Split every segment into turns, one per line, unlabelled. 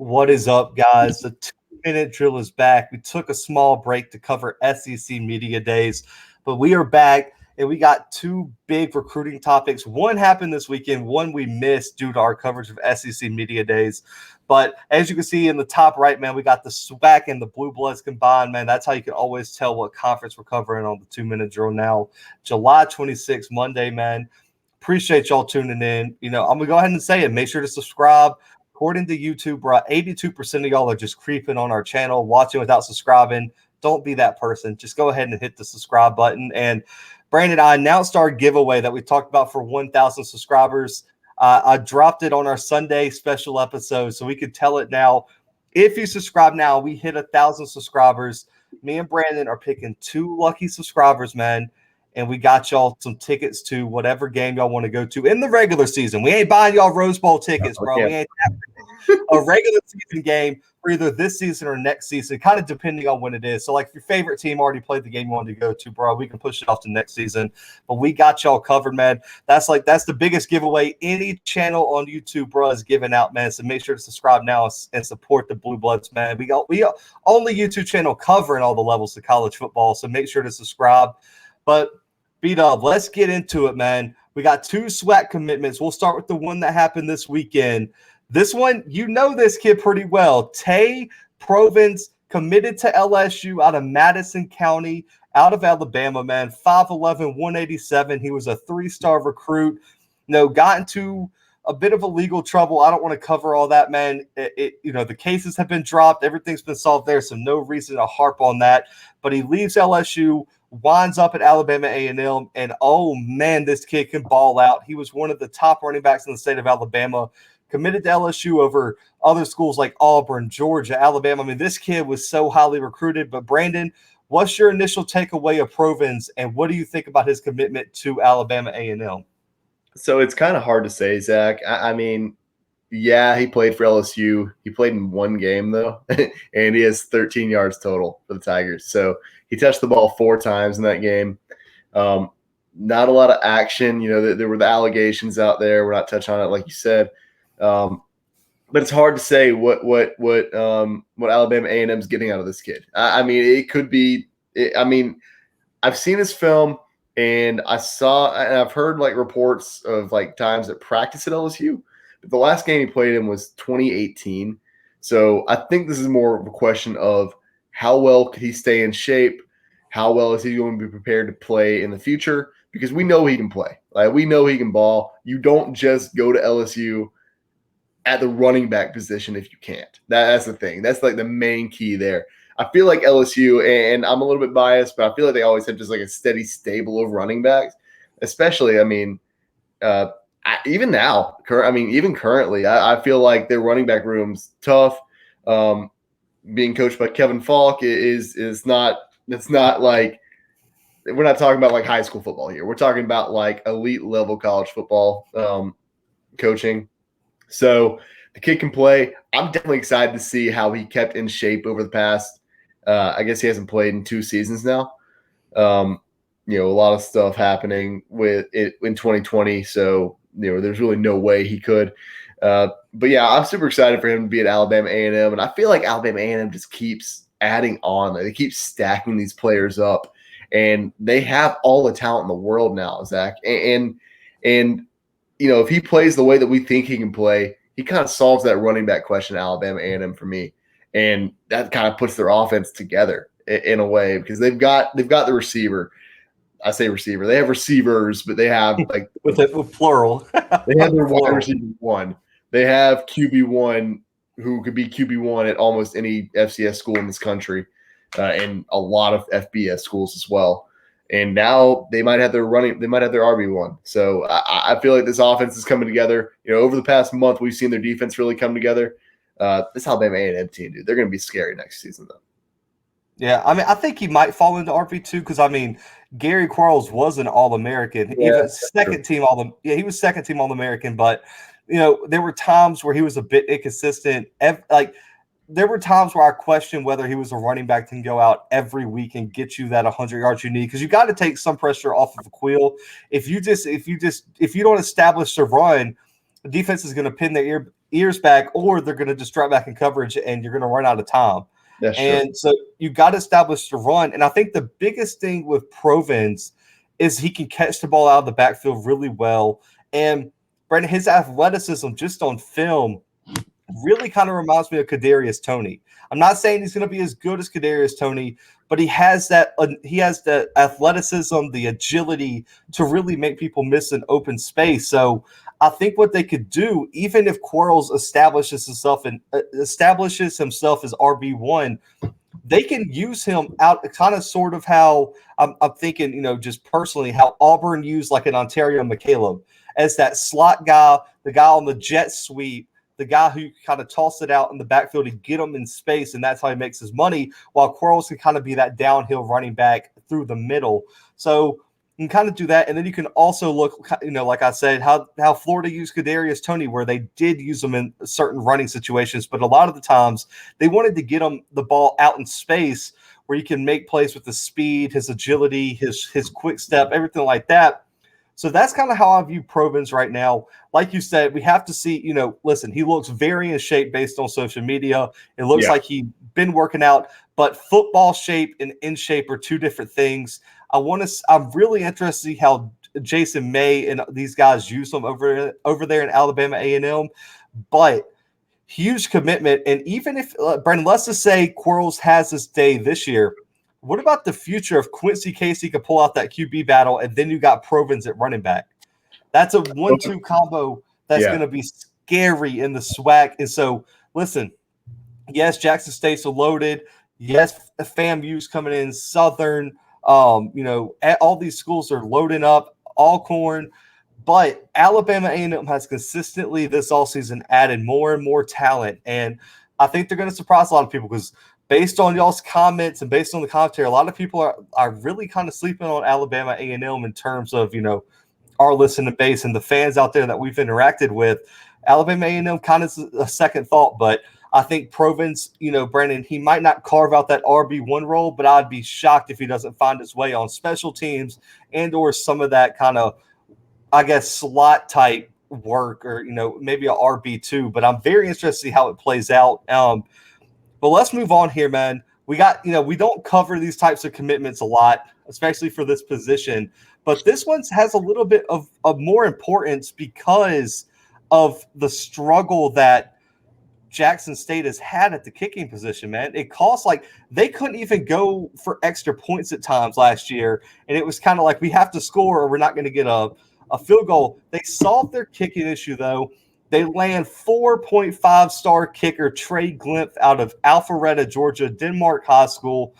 What is up, guys? The 2-minute drill is back. We took a small break to cover SEC Media Days, but we are back, and we got two big recruiting topics. One happened this weekend, one we missed due to our coverage of SEC Media Days. But as you can see in the top right, man, we got the SWAC and the Bluebloods combined, man. That's how you can always tell what conference we're covering on the 2-minute drill now. July 26th, Monday, man. Appreciate y'all tuning in. I'm going to go ahead and say it. Make sure to subscribe. According to YouTube, bro, 82% of y'all are just creeping on our channel, watching without subscribing. Don't be that person. Just go ahead and hit the subscribe button. And Brandon, I announced our giveaway that we talked about for 1,000 subscribers. I dropped it on our Sunday special episode, so we could tell it now. If you subscribe now, we hit 1,000 subscribers. Me and Brandon are picking 2 lucky subscribers, man. And we got y'all some tickets to whatever game y'all want to go to in the regular season. We ain't buying y'all Rose Bowl tickets, bro. We ain't a regular season game for either this season or next season, kind of depending on when it is. So, like, if your favorite team already played the game you wanted to go to, bro, we can push it off to next season. But we got y'all covered, man. That's the biggest giveaway any channel on YouTube, bro, is giving out, man. So make sure to subscribe now and support the Bluebloods, man. We only YouTube channel covering all the levels of college football. So make sure to subscribe. But B-Dub, let's get into it, man. We got 2 SWAC commitments. We'll start with the one that happened this weekend. This one, you know this kid pretty well. Tay Provens committed to LSU out of Madison County, out of Alabama, man. 5'11", 187. He was a 3-star recruit. Got into a bit of a legal trouble. I don't want to cover all that, man. The cases have been dropped. Everything's been solved there, so no reason to harp on that. But he leaves LSU, winds up at Alabama A&M, and oh man, this kid can ball out. He was one of the top running backs in the state of Alabama, committed to LSU over other schools like Auburn, Georgia, Alabama. I mean, this kid was so highly recruited. But Brandon, what's your initial takeaway of Provens, and what do you think about his commitment to Alabama A&M?
So it's kind of hard to say, Zach. I mean, yeah, he played for LSU. He played in 1 game, though, and he has 13 yards total for the Tigers. So he touched the ball 4 times in that game. Not a lot of action. There were the allegations out there. We're not touching on it, like you said. But it's hard to say what Alabama A&M is getting out of this kid. I mean, it could be. I've seen his film, and I've heard like reports of like times at practice at LSU. But the last game he played in was 2018. So I think this is more of a question of how well could he stay in shape? How well is he going to be prepared to play in the future? Because we know he can play. Like, we know he can ball. You don't just go to LSU at the running back position if you can't. That's the thing. That's like the main key there. I feel like LSU, and I'm a little bit biased, but I feel like they always have just like a steady stable of running backs. Especially, even now, even currently, I feel like their running back room's tough. Being coached by Kevin Falk is not. It's not like we're not talking about like high school football here. We're talking about like elite level college football coaching. So the kid can play. I'm definitely excited to see how he kept in shape over the past. I guess he hasn't played in 2 seasons now. A lot of stuff happening with it in 2020. So there's really no way he could. But yeah, I'm super excited for him to be at Alabama A&M, and I feel like Alabama A&M just keeps adding on. Like, they keep stacking these players up, and they have all the talent in the world now, Zach. And if he plays the way that we think he can play, he kind of solves that running back question at Alabama A&M for me, and that kind of puts their offense together in a way, because they've got the receiver. I say receiver. They have receivers, but they have like
with plural.
They have their wide receiver 1. They have QB1 who could be QB1 at almost any FCS school in this country, and a lot of FBS schools as well. And now they might have their RB1. So I feel like this offense is coming together. Over the past month, we've seen their defense really come together. This Alabama A&M team, dude, they're going to be scary next season, though.
Yeah, I think he might fall into RB2 because Gary Quarles was an All-American.
Yeah,
he was second team All-American, but there were times where he was a bit inconsistent. There were times where I questioned whether he was a running back that can go out every week and get you that 100 yards you need, because you got to take some pressure off of Quill. If you don't establish the run, the defense is going to pin their ears back, or they're going to just drop back in coverage and you're going to run out of time.
That's
and
true.
So you got to establish the run. And I think the biggest thing with Provens is he can catch the ball out of the backfield really well. And Brandon, his athleticism just on film really kind of reminds me of Kadarius Toney. I'm not saying he's going to be as good as Kadarius Toney, but he has that athleticism, the agility to really make people miss an open space. So I think what they could do, even if Quarles establishes himself as RB1, they can use him out kind of sort of how I'm thinking, just personally, how Auburn used like an Ontario McKinnell as that slot guy, the guy on the jet sweep, the guy who kind of toss it out in the backfield to get him in space, and that's how he makes his money, while Quarles can kind of be that downhill running back through the middle. So you can kind of do that, and then you can also look, like I said, how Florida used Kadarius Toney, where they did use him in certain running situations, but a lot of the times they wanted to get him the ball out in space where you can make plays with the speed, his agility, his quick step, everything like that. So that's kind of how I view Provens right now. Like you said, we have to see, listen, he looks very in shape based on social media. It looks like he's been working out, but football shape and in shape are two different things. I'm really interested to see how Jason May and these guys use him over there in Alabama A&M, but huge commitment. And even if, Brandon, let's just say Quarles has this day this year, what about the future if Quincy Casey could pull out that QB battle and then you got Provens at running back? That's a 1-2 combo that's going to be scary in the SWAC. And so, listen, yes, Jackson State's loaded. Yes, FAMU's coming in, Southern. All these schools are loading up, Alcorn. But Alabama A&M has consistently this offseason added more and more talent. And I think they're going to surprise a lot of people because based on y'all's comments and based on the commentary, a lot of people are really kind of sleeping on Alabama A&M in terms of, our listening base and the fans out there that we've interacted with. Alabama A&M kind of a second thought, but I think Provens, Brandon, he might not carve out that RB1 role, but I'd be shocked if he doesn't find his way on special teams and or some of that kind of, I guess, slot type work or, maybe a RB2, but I'm very interested to see how it plays out. But let's move on here, man. We got, we don't cover these types of commitments a lot, especially for this position. But this one has a little bit of more importance because of the struggle that Jackson State has had at the kicking position, man. It costs they couldn't even go for extra points at times last year. And it was kind of like we have to score or we're not going to get a field goal. They solved their kicking issue, though. They land 4.5-star kicker Trey Glymph out of Alpharetta, Georgia, Denmark High School.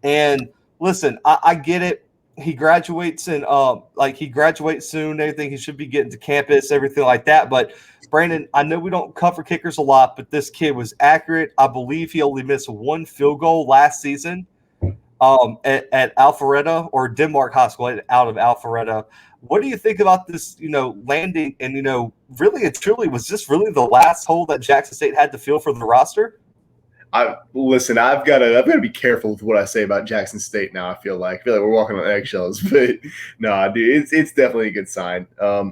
And listen, I get it. He graduates and he graduates soon. Everything, he should be getting to campus, everything like that. But Brandon, I know we don't cover kickers a lot, but this kid was accurate. I believe he only missed one field goal last season at Alpharetta or Denmark High School out of Alpharetta. What do you think about this, landing and, really and truly, was this really the last hole that Jackson State had to fill for the roster?
I've got to be careful with what I say about Jackson State now. I feel like we're walking on eggshells, but no, dude, it's definitely a good sign. I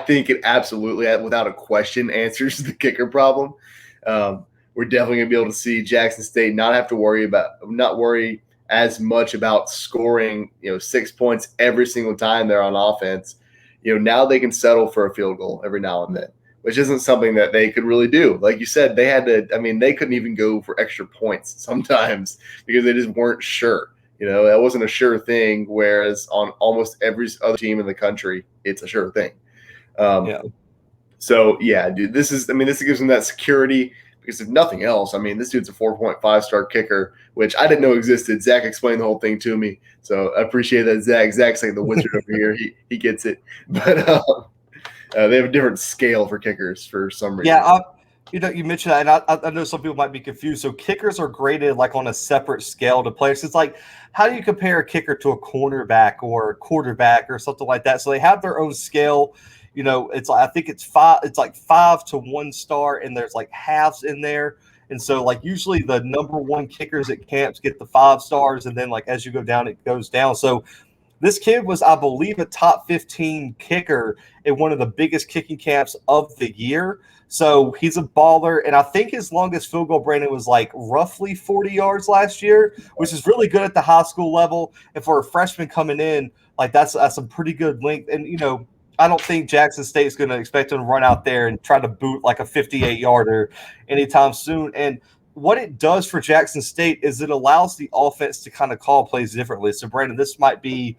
think it absolutely, without a question, answers the kicker problem. We're definitely going to be able to see Jackson State not worry as much about scoring, 6 points every single time they're on offense. Now they can settle for a field goal every now and then, which isn't something that they could really do. Like you said, they couldn't even go for extra points sometimes because they just weren't sure. That wasn't a sure thing, whereas on almost every other team in the country, it's a sure thing. So, yeah, dude, this gives them that security. Because if nothing else, this dude's a 4.5-star kicker, which I didn't know existed. Zach explained the whole thing to me, so I appreciate that. Zach's like the wizard over here. He gets it, but they have a different scale for kickers for some reason.
Yeah, you mentioned that, and I know some people might be confused. So kickers are graded on a separate scale to players. It's like, how do you compare a kicker to a cornerback or a quarterback or something like that? So they have their own scale. I think it's 5 to 1 star, and there's halves in there. And so usually the number one kickers at camps get the 5 stars, and then as you go down, it goes down. So This kid was, I believe, a top 15 kicker in one of the biggest kicking camps of the year. So he's a baller, and I think his longest field goal, Brandon, was like roughly 40 yards last year, which is really good at the high school level. And for a freshman coming in, like that's a pretty good length. And, I don't think Jackson State's going to expect him to run out there and try to boot like a 58-yarder anytime soon. And what it does for Jackson State is it allows the offense to kind of call plays differently. So, Brandon, this might be,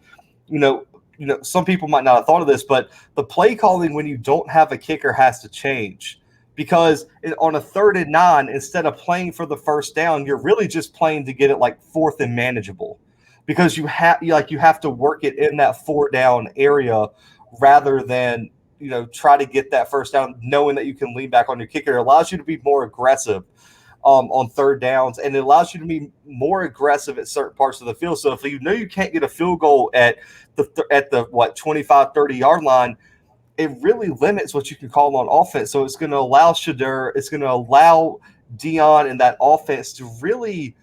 some people might not have thought of this, but the play calling when you don't have a kicker has to change, because on a 3rd and 9, instead of playing for the first down, you're really just playing to get it like 4th and manageable, because you have to work it in that 4-down area rather than try to get that first down, knowing that you can lean back on your kicker. It allows you to be more aggressive on 3rd downs, and it allows you to be more aggressive at certain parts of the field. So if you can't get a field goal at the 25, 30-yard line, it really limits what you can call on offense. So it's going to allow Shadur, it's going to allow Dion and that offense to really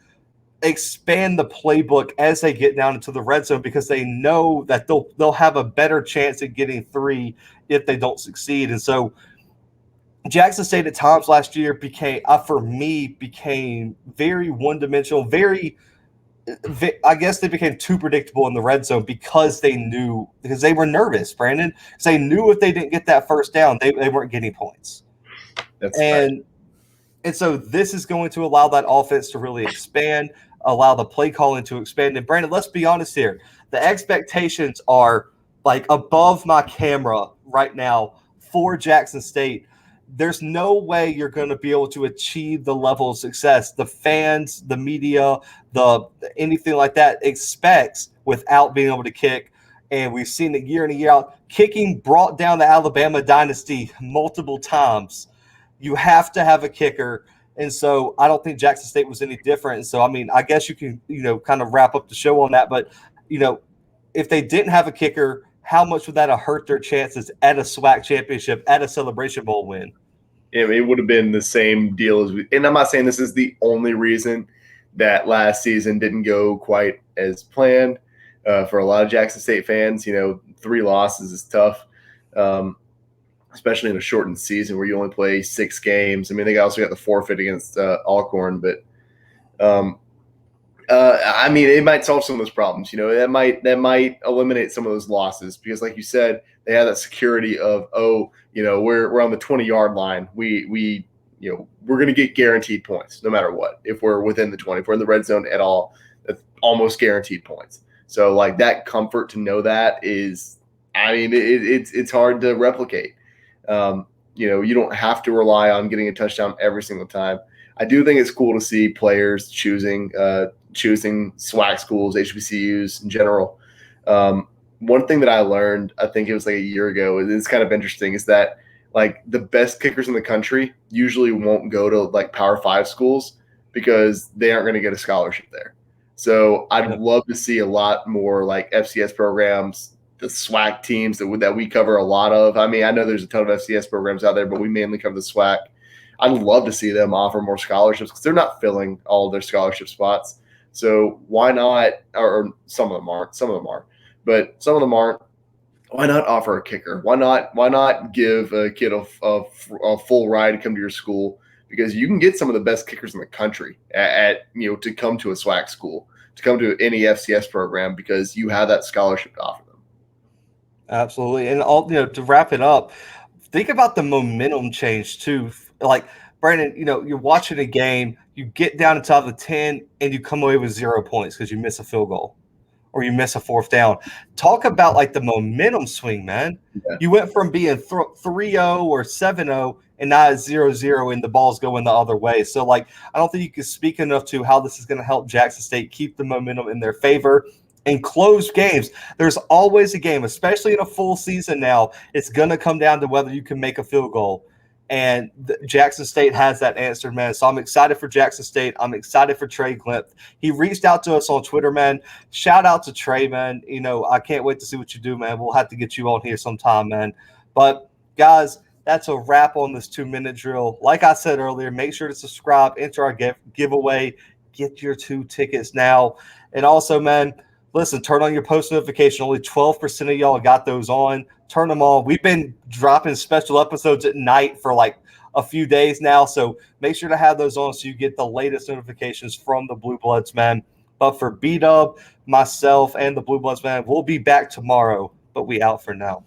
expand the playbook as they get down into the red zone, because they know that they'll have a better chance at getting 3 if they don't succeed. And so Jackson State at times last year became very one-dimensional, I guess they became too predictable in the red zone because they were nervous, Brandon. Because they knew if they didn't get that first down, they weren't getting points. And so this is going to allow that offense to really expand, allow the play calling to expand. And Brandon, let's be honest here. The expectations are like above my camera right now for Jackson State. There's no way you're going to be able to achieve the level of success the fans, the media, anything like that expects without being able to kick. And we've seen it year in and year out. Kicking brought down the Alabama dynasty multiple times. You have to have a kicker. And so I don't think Jackson State was any different. And so, I mean, I guess you can, kind of wrap up the show on that. But, if they didn't have a kicker, how much would that have hurt their chances at a SWAC championship, at a Celebration Bowl win?
Yeah, it would have been the same deal and I'm not saying this is the only reason that last season didn't go quite as planned for a lot of Jackson State fans. 3 losses is tough, especially in a shortened season where you only play 6 games. I mean, they also got the forfeit against Alcorn, but I mean, it might solve some of those problems. That might eliminate some of those losses, because, like you said, they have that security of, we're on the 20-yard line. We're going to get guaranteed points no matter what. If we're within the 20, if we're in the red zone at all, that's almost guaranteed points. So, like, that comfort to know that is, I mean, it's hard to replicate. You don't have to rely on getting a touchdown every single time. I do think it's cool to see players choosing SWAC schools, HBCUs in general. One thing that I learned, I think it was like a year ago, it's kind of interesting, is that like the best kickers in the country usually won't go to like Power 5 schools because they aren't going to get a scholarship there. So I'd love to see a lot more like FCS programs, the SWAC teams that we cover a lot of. I mean, I know there's a ton of FCS programs out there, but we mainly cover the SWAC. I'd love to see them offer more scholarships because they're not filling all of their scholarship spots. So why not, or some of them aren't, but some of them aren't. Why not offer a kicker? Why not give a kid a full ride to come to your school? Because you can get some of the best kickers in the country to come to a SWAC school, to come to any FCS program, because you have that scholarship to offer them.
Absolutely. And to wrap it up, think about the momentum change too. Like, Brandon, you're watching a game, you get down inside the 10 and you come away with 0 points because you miss a field goal or you miss a 4th down. Talk about like the momentum swing, man. Yeah. You went from being 3-0 or 7-0 and now it's 0-0 and the ball's going the other way. So, like, I don't think you can speak enough to how this is going to help Jackson State keep the momentum in their favor and close games. There's always a game, especially in a full season now. It's going to come down to whether you can make a field goal. And Jackson State has that answered, man. So I'm excited for Jackson State. I'm excited for Trey Glymph. He reached out to us on Twitter, man. Shout out to Trey, man. I can't wait to see what you do, man. We'll have to get you on here sometime, man. But, guys, that's a wrap on this 2-minute drill. Like I said earlier, make sure to subscribe, enter our giveaway, get your 2 tickets now. And also, man, listen, turn on your post notification. Only 12% of y'all got those on. Turn them on. We've been dropping special episodes at night for like a few days now, so make sure to have those on so you get the latest notifications from the Blue Bloods, man. But for B-Dub, myself, and the Blue Bloods, man, we'll be back tomorrow, but we out for now.